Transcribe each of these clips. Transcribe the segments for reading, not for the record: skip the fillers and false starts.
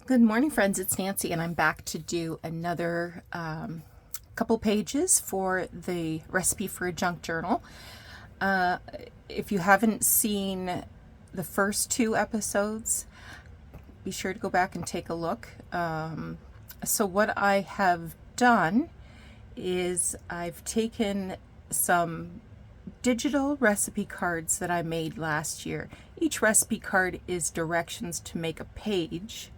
Good morning, friends. It's Nancy, and I'm back to do another couple pages for the recipe for a junk journal. If you haven't seen the first two episodes, be sure to go back and take a look. So what I have done is I've taken some digital recipe cards that I made last year. Each recipe card is directions to make a page.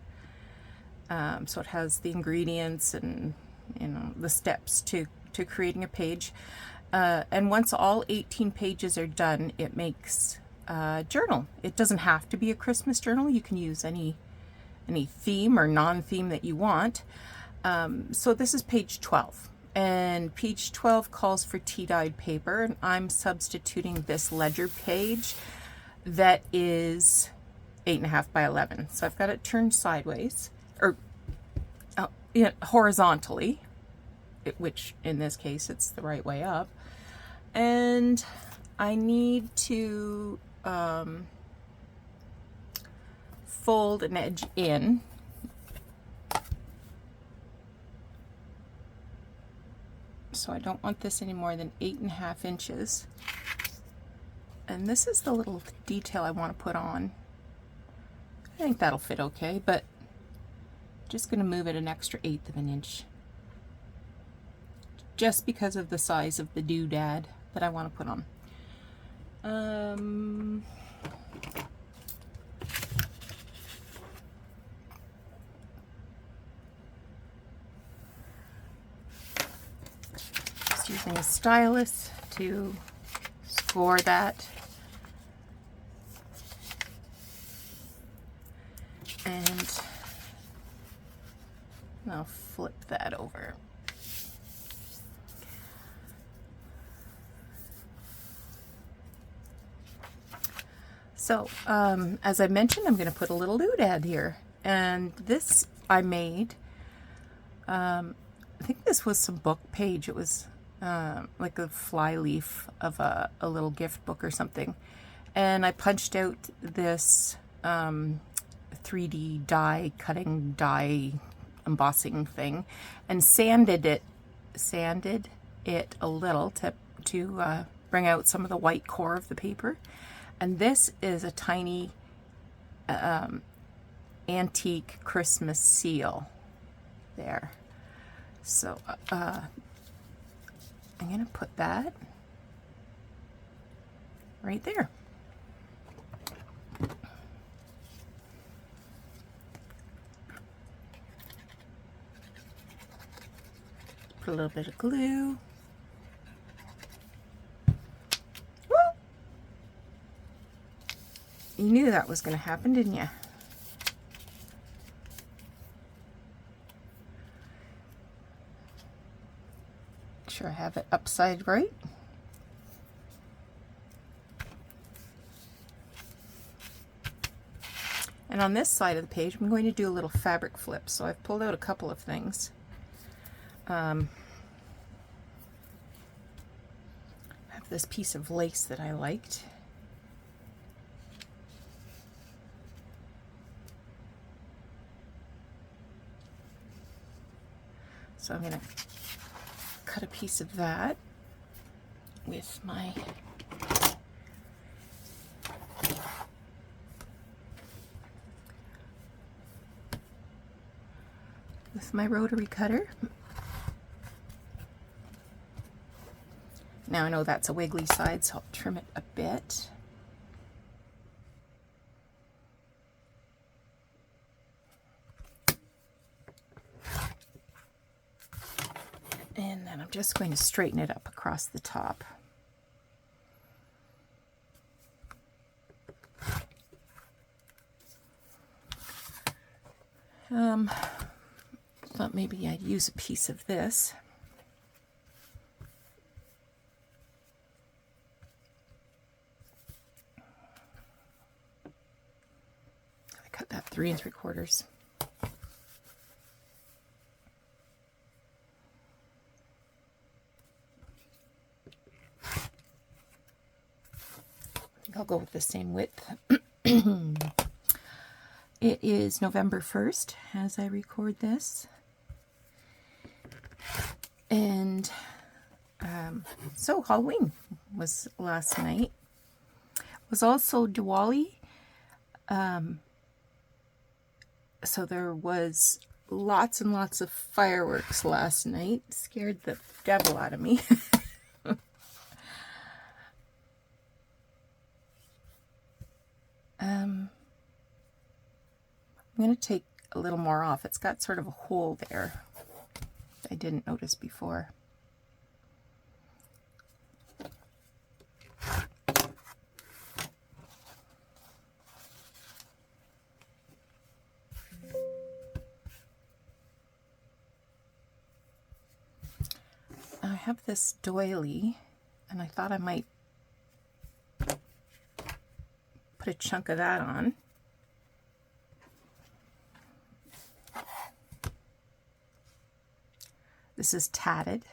So it has the ingredients and the steps to creating a page. And once all 18 pages are done, it makes a journal. It doesn't have to be a Christmas journal. You can use any theme or non-theme that you want. So this is page 12. And page 12 calls for tea-dyed paper, and I'm substituting this ledger page that is 8.5 by 11. So I've got it turned sideways, or horizontally, which in this case it's the right way up. And I need to fold an edge in. So I don't want this any more than 8.5 inches. And this is the little detail I want to put on. I think that'll fit okay, but just going to move it an extra 1/8 of an inch. Just because of the size of the doodad that I want to put on. Just using a stylus to score that. And I'll flip that over. So, as I mentioned, I'm going to put a little doodad here. And this I made, I think this was some book page. It was like a fly leaf of a little gift book or something. And I punched out this 3D die embossing thing and sanded it a little to bring out some of the white core of the paper. And this is a tiny antique Christmas seal there. So I'm going to put that right there. Put a little bit of glue. Woo! You knew that was going to happen, didn't you? Make sure I have it upside right. And on this side of the page, I'm going to do a little fabric flip. So I've pulled out a couple of things. I have this piece of lace that I liked. So I'm going to cut a piece of that with my rotary cutter. Now I know that's a wiggly side, so I'll trim it a bit. And then I'm just going to straighten it up across the top. Thought maybe I'd use a piece of this. I cut that 3 3/4. I'll go with the same width. It is November 1st as I record this. And so Halloween was last night. It was also Diwali. So there was lots and lots of fireworks last night. Scared the devil out of me. I'm going to take a little more off. It's got sort of a hole there I didn't notice before. I have this doily, and I thought I might put a chunk of that on. This is tatted.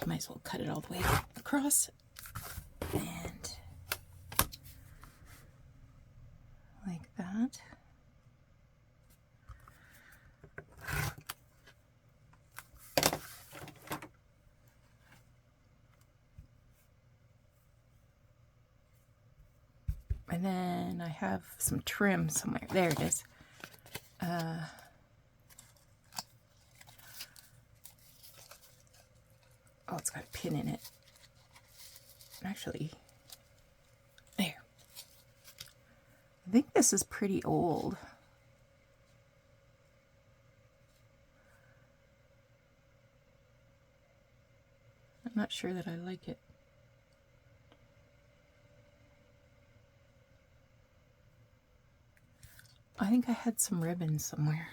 Might as well cut it all the way across. And like that. And then I have some trim somewhere. There it is. Oh, it's got a pin in it. Actually, there. I think this is pretty old. I'm not sure that I like it. I think I had some ribbon somewhere.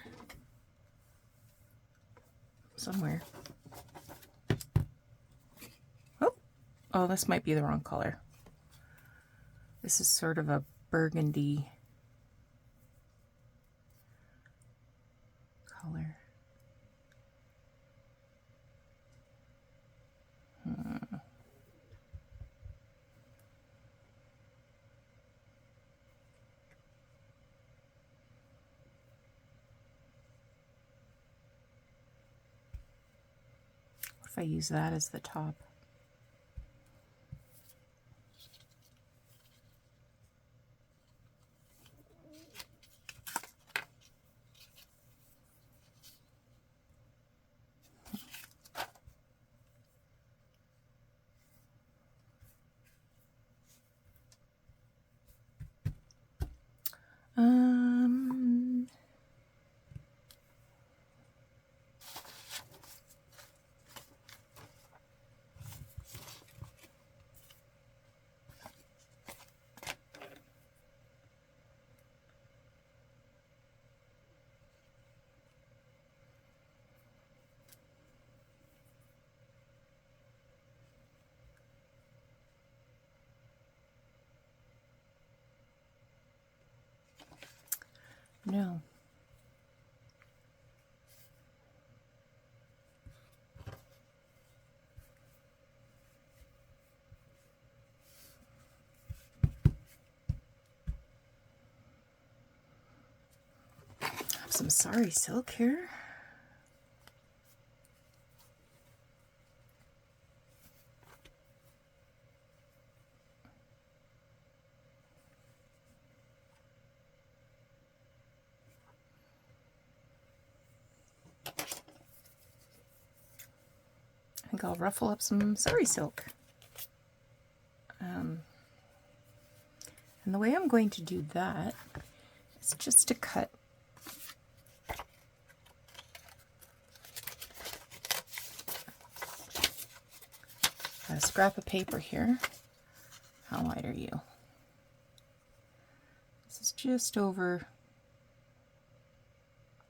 Oh, this might be the wrong color. This is sort of a burgundy color. What if I use that as the top? No. Have some sari silk here. I think I'll ruffle up some sari silk. And the way I'm going to do that is just to cut a scrap of paper here. How wide are you? This is just over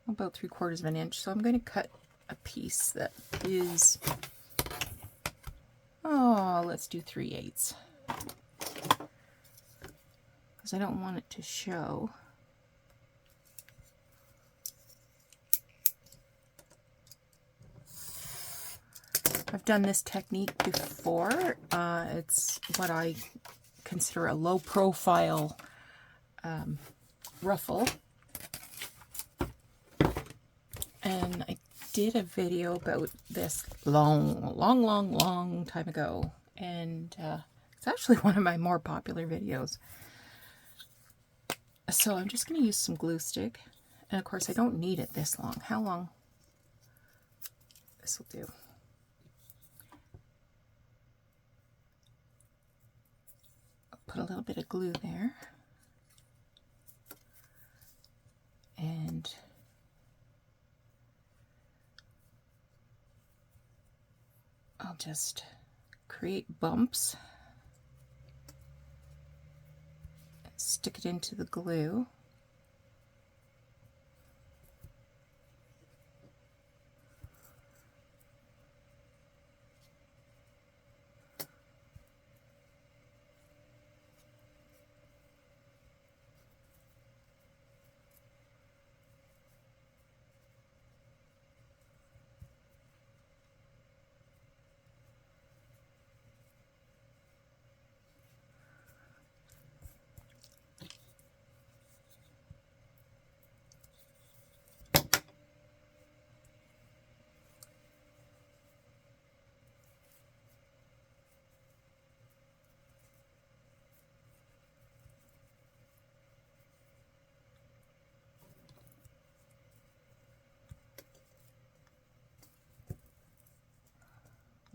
about 3/4 of an inch. So I'm going to cut a piece that is, let's do 3/8. Because I don't want it to show. I've done this technique before. It's what I consider a low profile ruffle. And I did a video about this long time ago. And it's actually one of my more popular videos. So I'm just going to use some glue stick. And of course I don't need it this long. How long? This will do. I'll put a little bit of glue there. And I'll just create bumps. Stick it into the glue.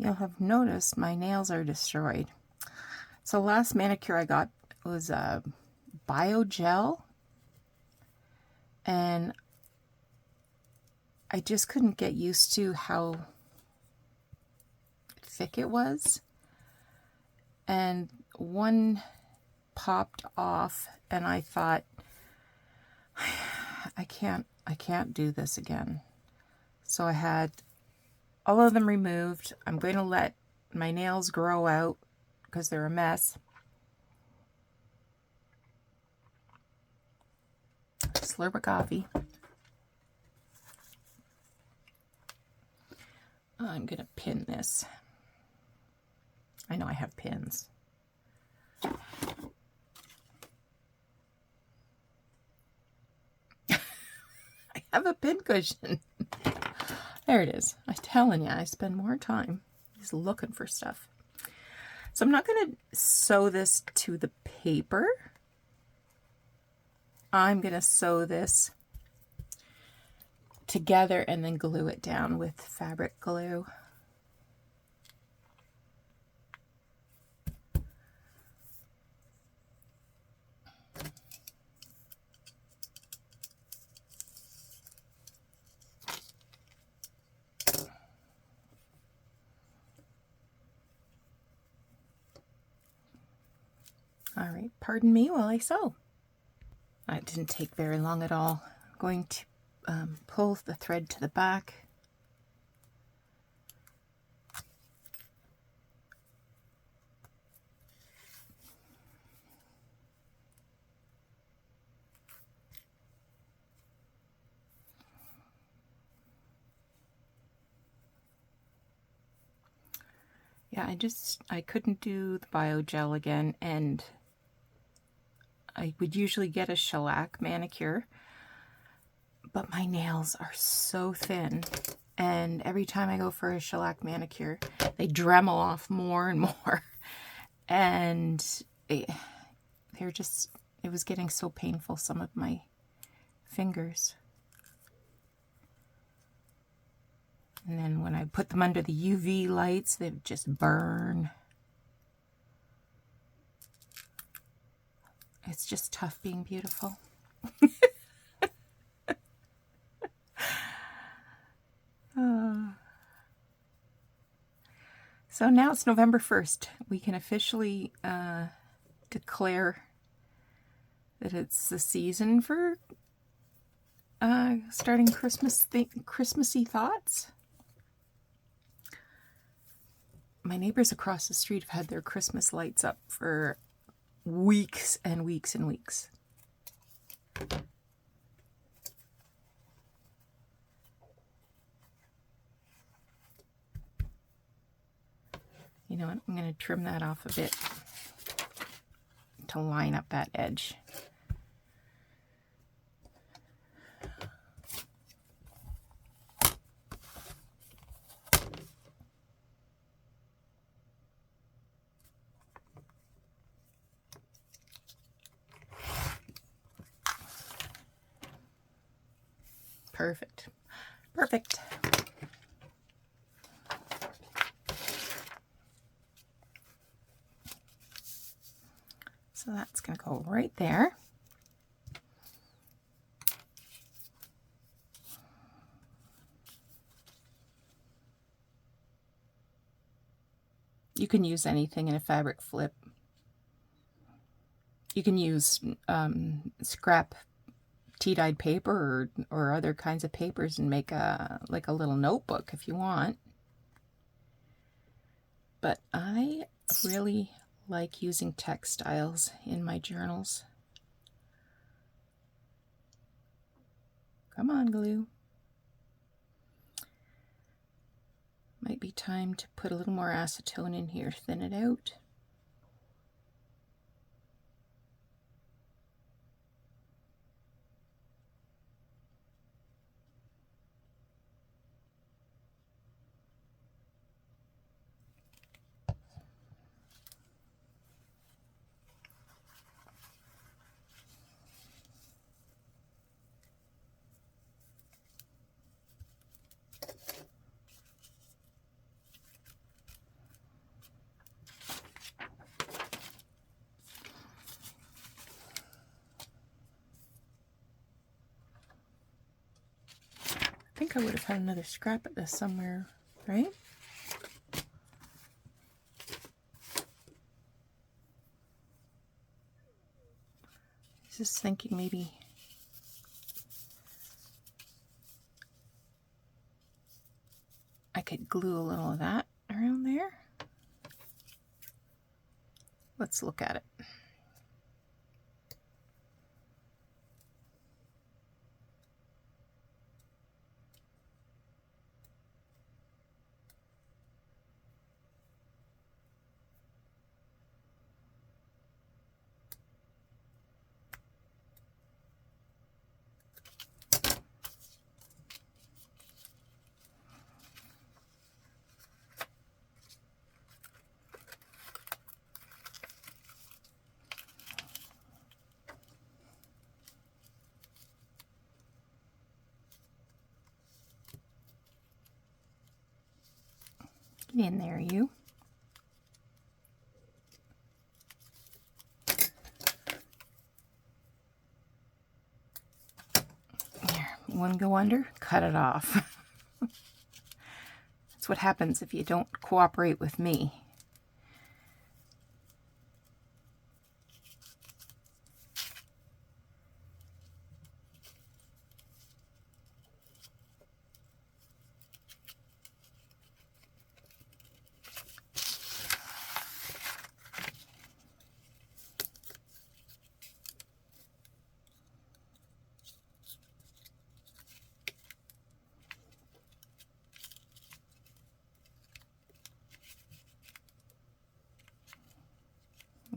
You'll have noticed my nails are destroyed. So last manicure I got was a bio gel, and I just couldn't get used to how thick it was. And one popped off and I thought, I can't do this again. So I had all of them removed. I'm going to let my nails grow out because they're a mess. Slurp of coffee. I'm going to pin this. I know I have pins. I have a pin cushion. There it is. I'm telling you, I spend more time just looking for stuff. So I'm not going to sew this to the paper. I'm going to sew this together and then glue it down with fabric glue. All right, pardon me while I sew. It didn't take very long at all. I'm going to pull the thread to the back. Yeah, I couldn't do the bio gel again, and I would usually get a shellac manicure, but my nails are so thin, and every time I go for a shellac manicure, they Dremel off more and more, and it was getting so painful, some of my fingers. And then when I put them under the UV lights, they would just burn. It's just tough being beautiful. So now it's November 1st. We can officially declare that it's the season for starting Christmassy thoughts. My neighbors across the street have had their Christmas lights up for weeks and weeks and weeks. You know what? I'm going to trim that off a bit. to line up that edge. Perfect. Perfect. So that's going to go right there. You can use anything in a fabric flip. You can use scrap tea-dyed paper or other kinds of papers and make like a little notebook if you want. But I really like using textiles in my journals. Come on, glue. Might be time to put a little more acetone in here, thin it out. I think I would have had another scrap at this somewhere, right? Just thinking maybe I could glue a little of that around there. Let's look at it. Get in there, you. There, one go under, cut it off. That's what happens if you don't cooperate with me.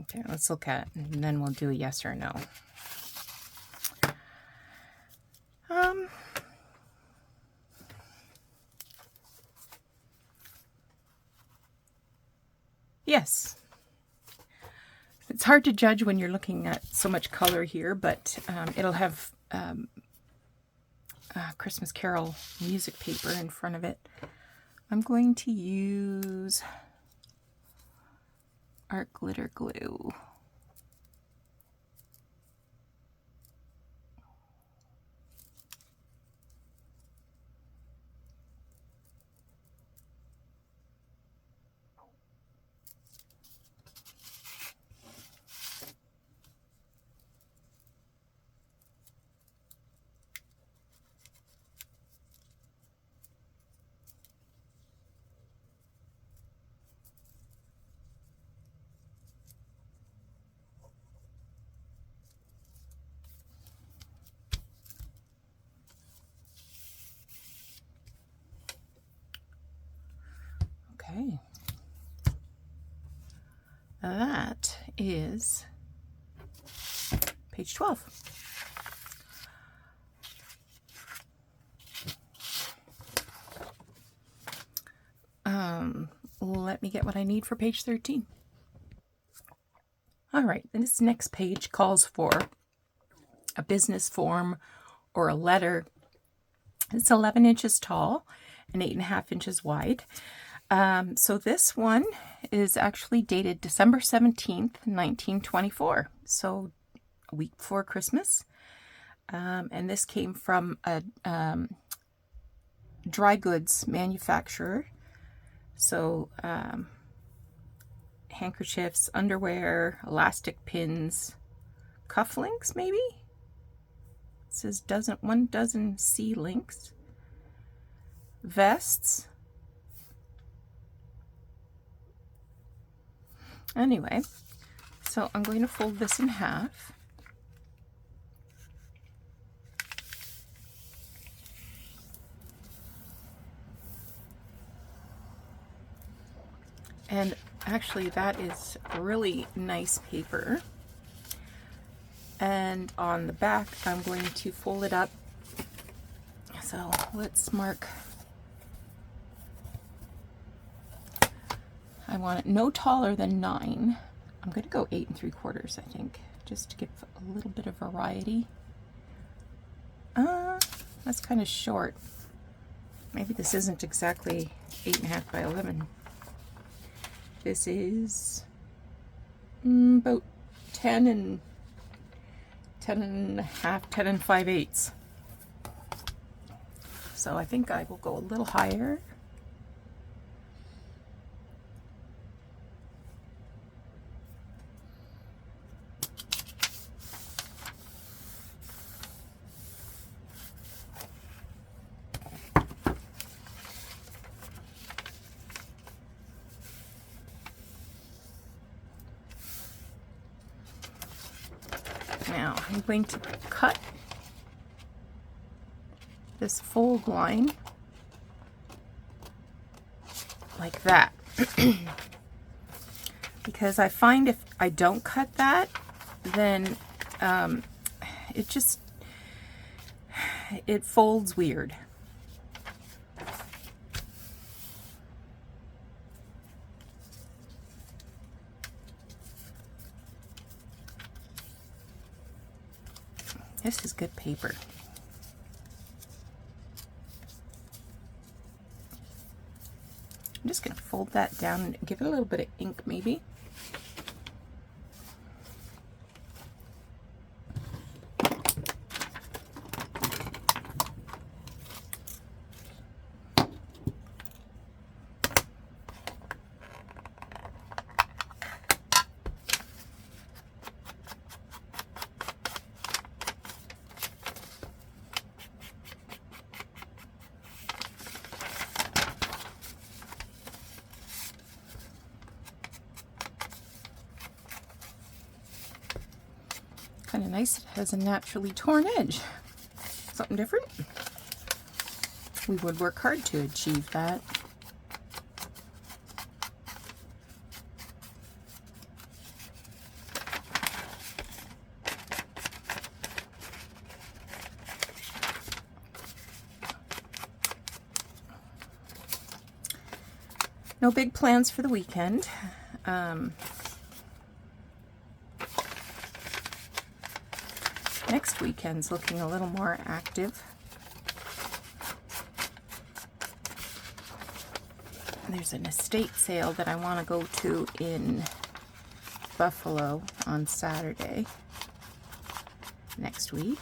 Okay, let's look at it, and then we'll do a yes or no. Yes. It's hard to judge when you're looking at so much color here, but it'll have Christmas Carol music paper in front of it. I'm going to use art glitter glue. Okay. That is page 12. Let me get what I need for page 13. All right, and this next page calls for a business form or a letter. It's 11 inches tall and 8.5 inches wide. So this one is actually dated December 17th, 1924. So a week before Christmas. And this came from a dry goods manufacturer. So handkerchiefs, underwear, elastic pins, cufflinks maybe? It says 1 dozen C links, vests. Anyway, so I'm going to fold this in half. And actually that is really nice paper. And on the back, I'm going to fold it up. So let's mark. I want it no taller than 9. I'm going to go 8 3/4, I think, just to give a little bit of variety. That's kind of short. Maybe this isn't exactly 8.5 by 11. This is about 10 and 10.5, 10 5/8. So I think I will go a little higher. Now I'm going to cut this fold line like that. Because I find if I don't cut that, then it folds weird. This is good paper. I'm just going to fold that down and give it a little bit of ink maybe. Kind of nice, it has a naturally torn edge. Something different. We would work hard to achieve that. No big plans for the weekend. Next weekend's looking a little more active. There's an estate sale that I want to go to in Buffalo on Saturday next week.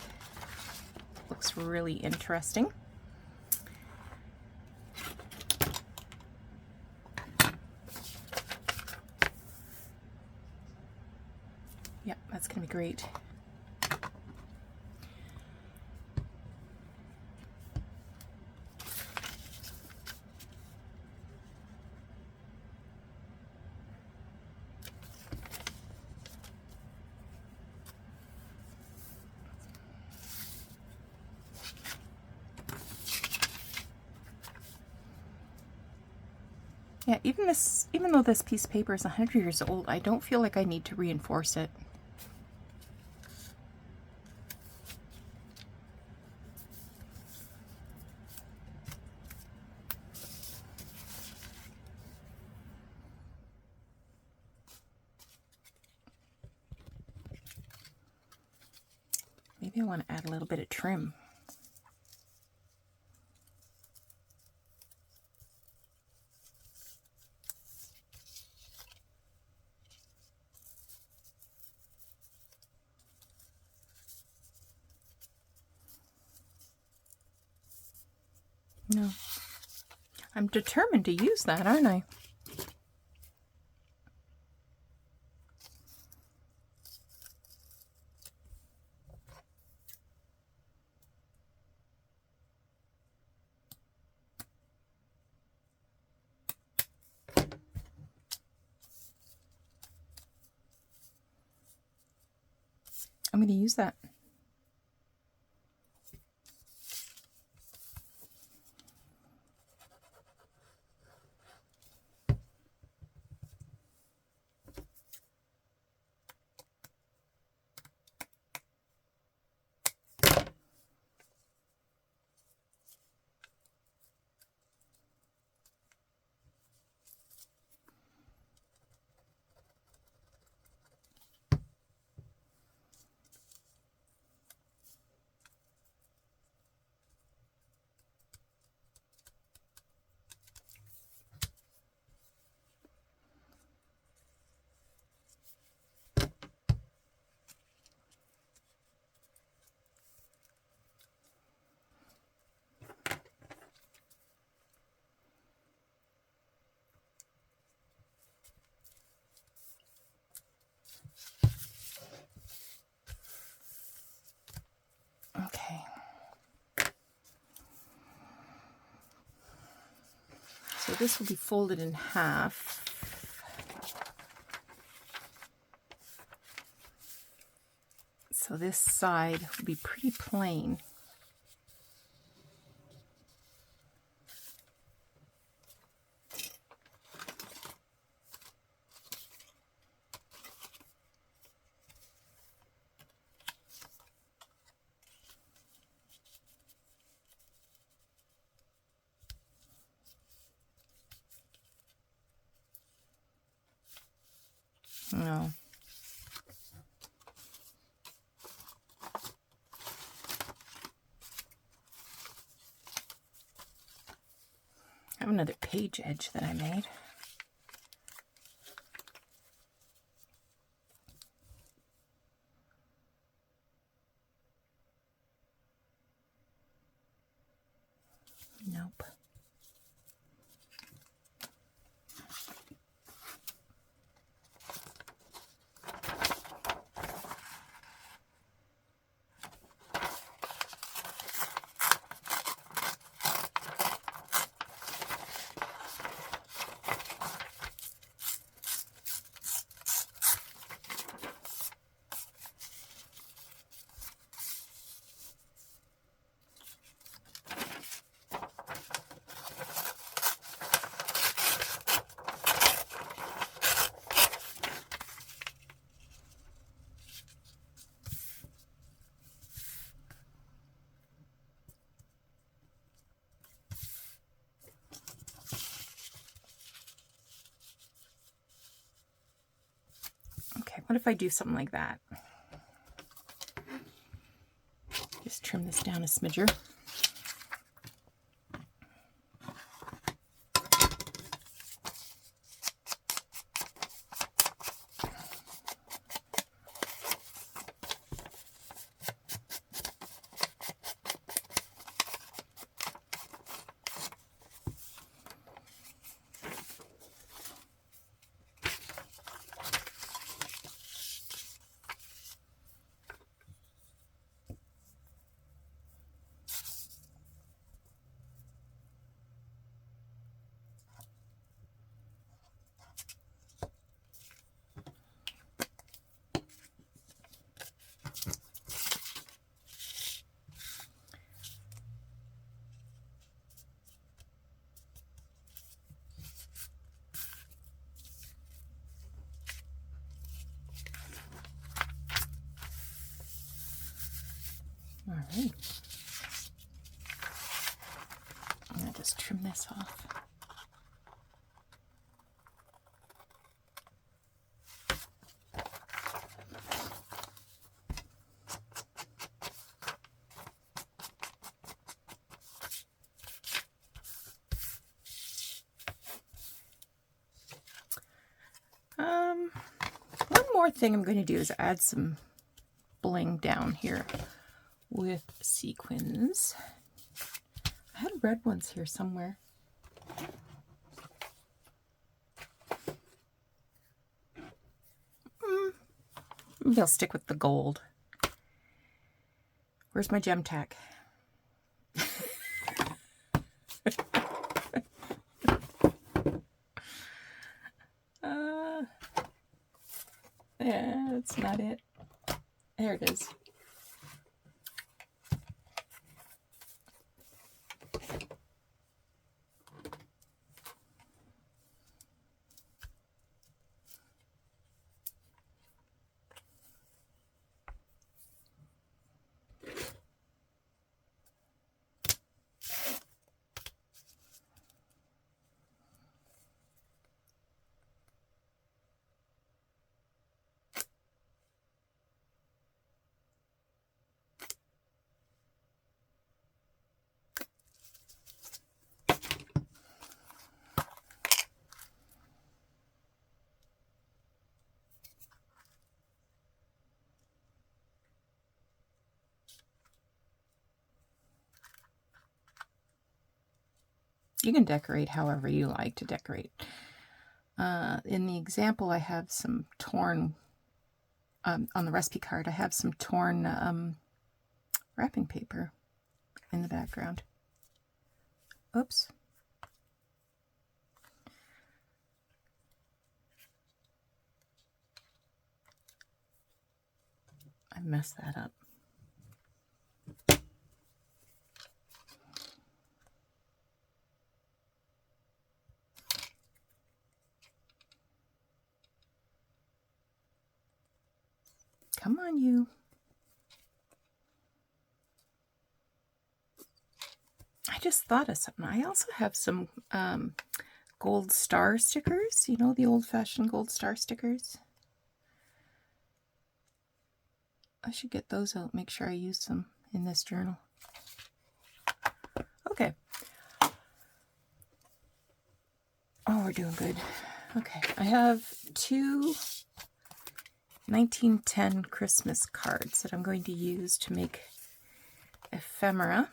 Looks really interesting. Yep, that's going to be great. Yeah, even though this piece of paper is 100 years old, I don't feel like I need to reinforce it. Maybe I want to add a little bit of trim. No. I'm determined to use that, aren't I? I'm going to use that. Okay. So this will be folded in half. So this side will be pretty plain. No. I have another page edge that I made. Nope. Okay, what if I do something like that? Just trim this down a smidger. All right. I'm going to just trim this off. One more thing I'm going to do is add some bling down here with sequins. I had red ones here somewhere. Maybe I'll stick with the gold. Where's my gem tack? Yeah, that's not it. There it is. You can decorate however you like to decorate. In the example, I have some torn, on the recipe card, I have some torn wrapping paper in the background. Oops. I messed that up. Come on, you. I just thought of something. I also have some gold star stickers. You know, the old-fashioned gold star stickers. I should get those out, make sure I use them in this journal. Okay. Oh, we're doing good. Okay, I have two 1910 Christmas cards that I'm going to use to make ephemera.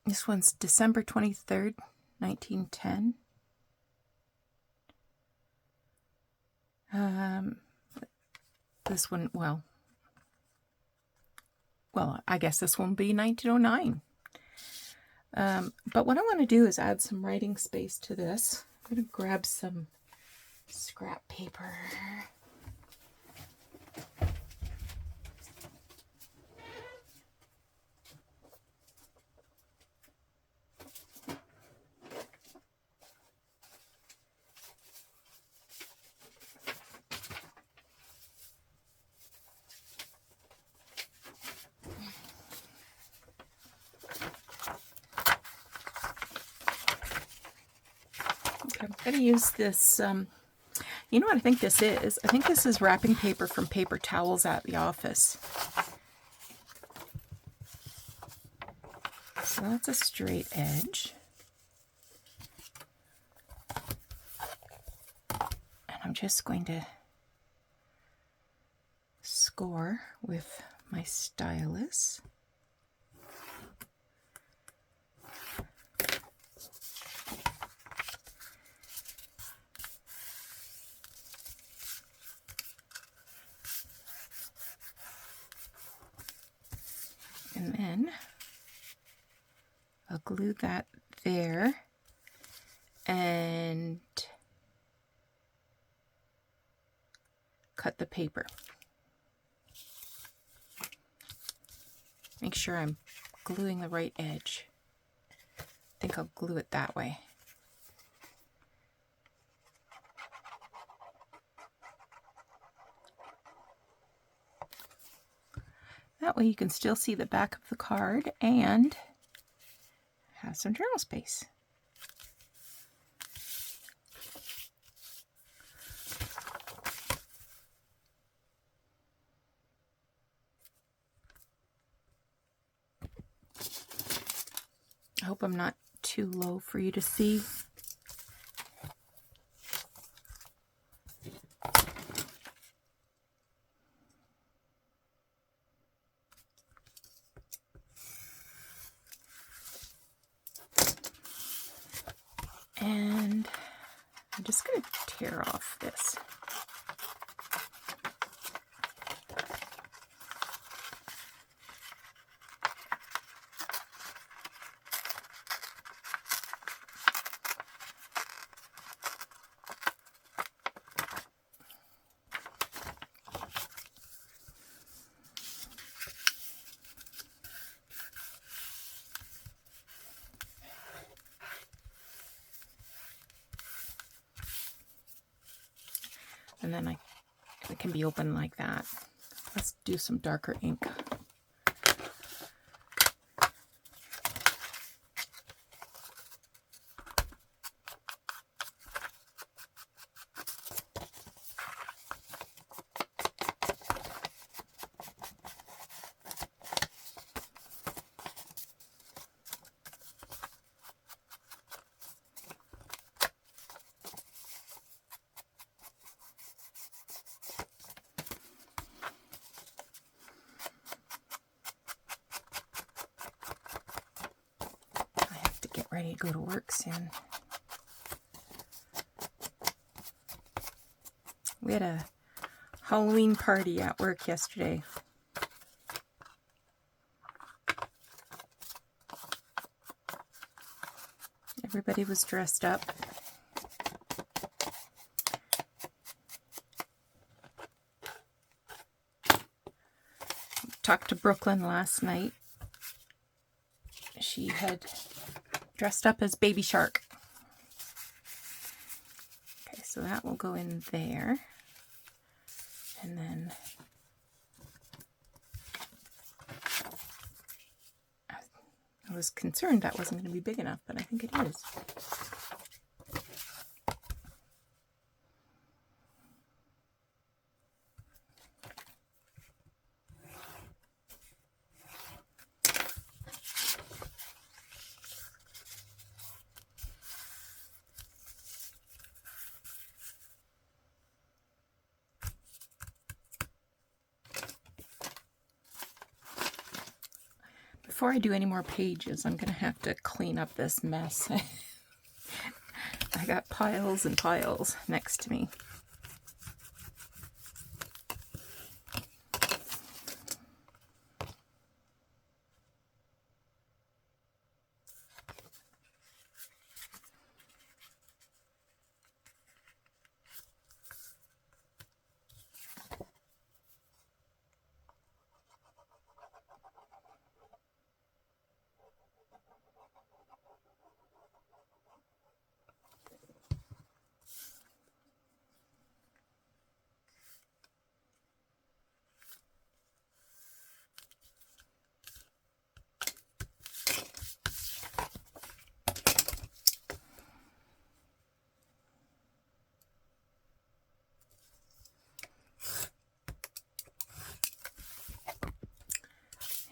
This one's December 23rd, 1910. This one, well, I guess this one will be 1909. But what I want to do is add some writing space to this. I'm going to grab some scrap paper. I'm going to use this, you know what I think this is? I think this is wrapping paper from paper towels at the office. So that's a straight edge. And I'm just going to score with my stylus. And then I'll glue that there and cut the paper. Make sure I'm gluing the right edge. I think I'll glue it that way. That way you can still see the back of the card and have some journal space. hope I'm not too low for you to see. And I'm just going to tear off this. And then it can be open like that. Let's do some darker ink. Ready to go to work soon. We had a Halloween party at work yesterday. Everybody was dressed up. Talked to Brooklyn last night. She had dressed up as Baby Shark. Okay, so that will go in there. And then I was concerned that wasn't going to be big enough, but I think it is. Before I do any more pages, I'm going to have to clean up this mess. I got piles and piles next to me.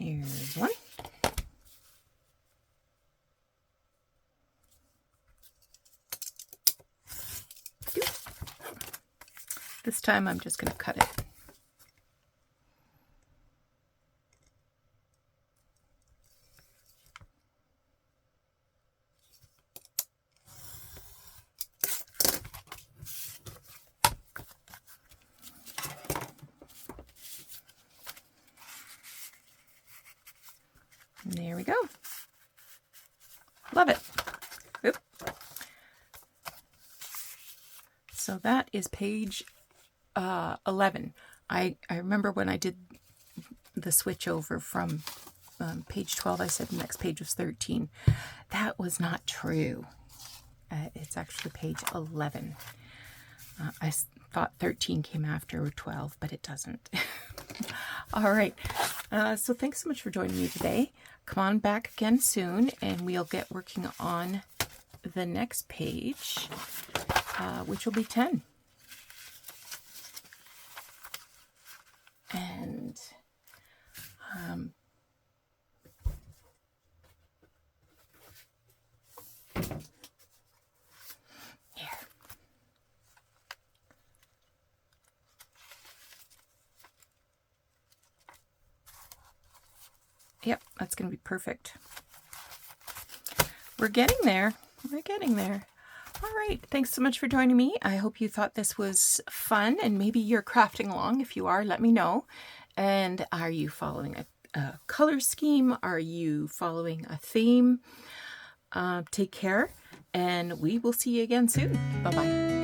Here's one. This time I'm just going to cut it. And there we go. Love it. Oop. So that is page 11. I remember when I did the switch over from page 12, I said the next page was 13. That was not true. It's actually page 11. I thought 13 came after 12, but it doesn't. All right. So thanks so much for joining me today. Come on back again soon, and we'll get working on the next page, which will be 10. And Here. Yep, that's going to be perfect. We're getting there. We're getting there. All right, thanks so much for joining me. I hope you thought this was fun, and maybe you're crafting along. If you are, let me know. And are you following a color scheme? Are you following a theme? Take care, and we will see you again soon. Bye-bye.